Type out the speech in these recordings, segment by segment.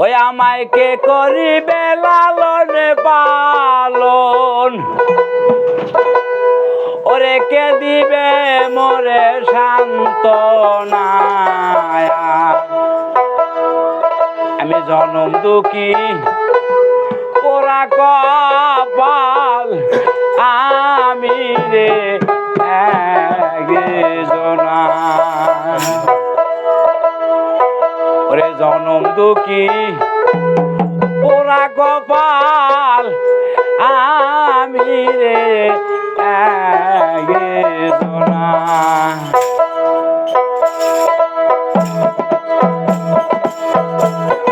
ওই আমায় কে করিবে লালন পালন, ওরে কে দিবে মোরে সান্ত্বনা। আমি জনম দুঃখী পোড়া কপাল আমি রে একজনা। ওরে জনম দুঃখী পোড়া কপাল আমি রে একজনা।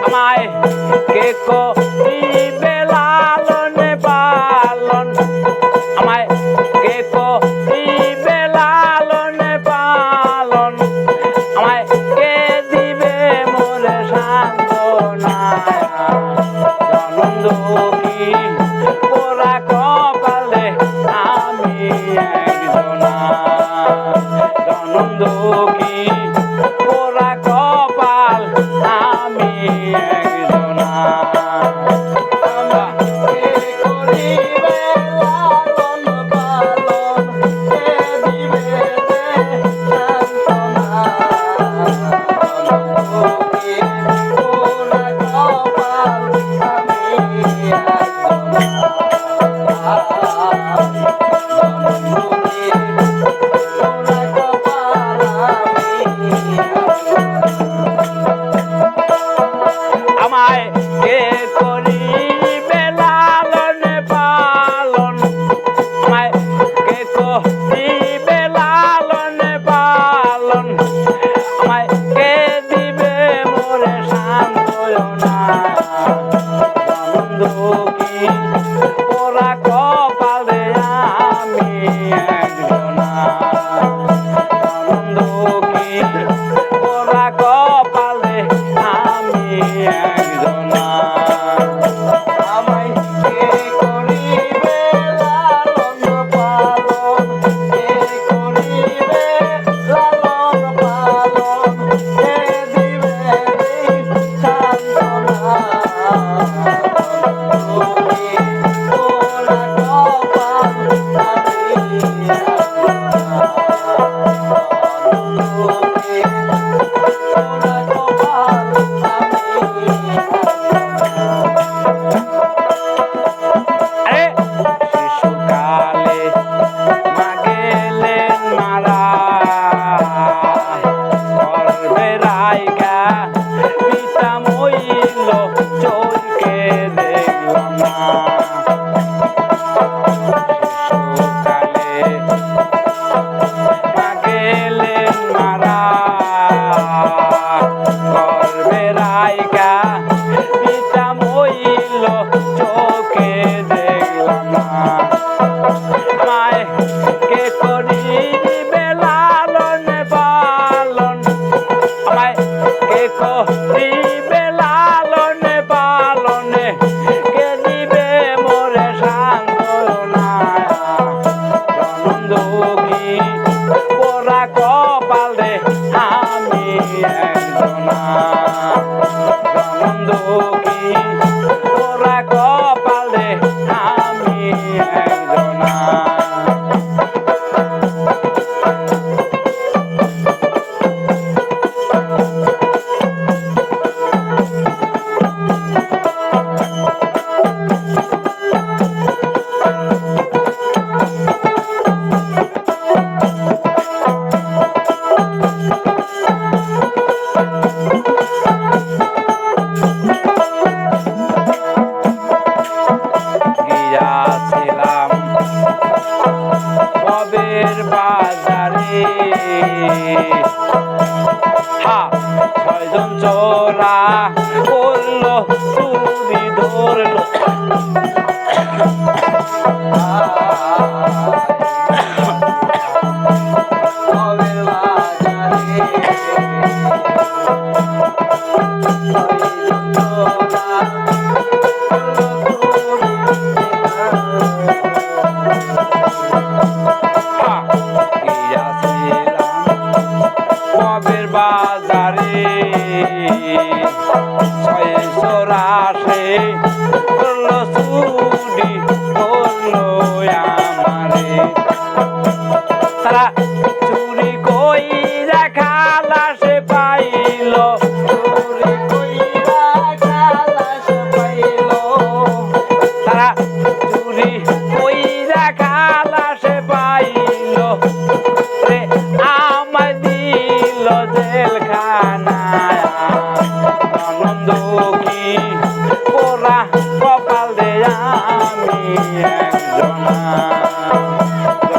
আমায় কে করিবে লালন পালন, আমায় কে করিবে লালন পালন, আমায় কে দিবে মোরে সান্ত্বনা। জনম দুঃখী পোড়া কপালে আমি একজনা। জনম দুঃখী পোড়া কপাল আমি একজনা। আমায় কে করিবে লালন পালন, আমায় কে করিবে লালন পালন, আমায় কে দিবে মোরে সান্ত্বনা। জনম দুঃখী পোড়া কপালে আমি একজনা। জনম দুঃখী পোড়া কপালে আমি একজনা। আমায় কে করিবে লালন পালন, কে করিবে লালন পালন, কে দিবে সান্ত্বনা। পোড়া কপাল আমি শিশুকালে মা গেলেন মারা, গর্ভে রাইখা পিতা মইল চোখে দেখলাম না। শিশুকালে মা গেলেন মারা, গর্ভে রাইখা পিতা মইল চোখে দেখলাম না। আমায় কে করিবে লালন পালন, আমায় কে করিবে লালন পালন, কে দিবে মোরে সান্ত্বনা। জনম দুঃখী পোড়া কপালে আমি একজনা। জনম দুঃখী পোড়া কপালে আমি একজনা। গিয়াছিলাম কবের বাজারে, ছয়জন চোরা করলো চুরি ধরলো। কবের বাজারে ছয়জন চোরা বাজারে ছয়শরাশে করলো চুরি করলো আমারে তারা চুরি কইরা খালাসে পাইল চুরি কইরা খালাসে পাইল তারা চুরি কইরা খালাসে পাইল রে আমায় দিল জেলখানায় আনন্দ কি পোড়া কপাল দে আমি একজনা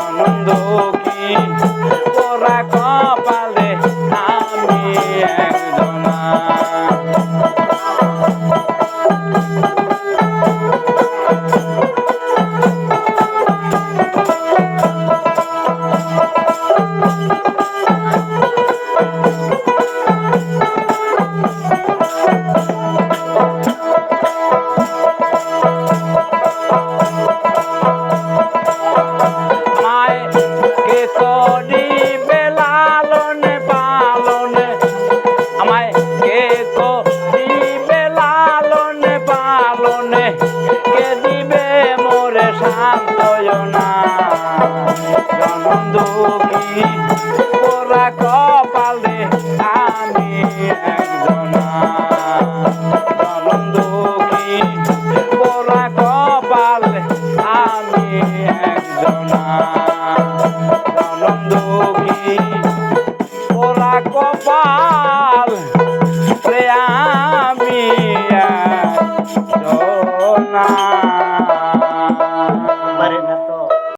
আনন্দ কি পোড়া কপাল দে আমি একজনা পোড়া কপাল দে আমি একজনা আনন্দ কি পোড়া কপাল দে আমি একজনা আনন্দ কি পোড়া কপাল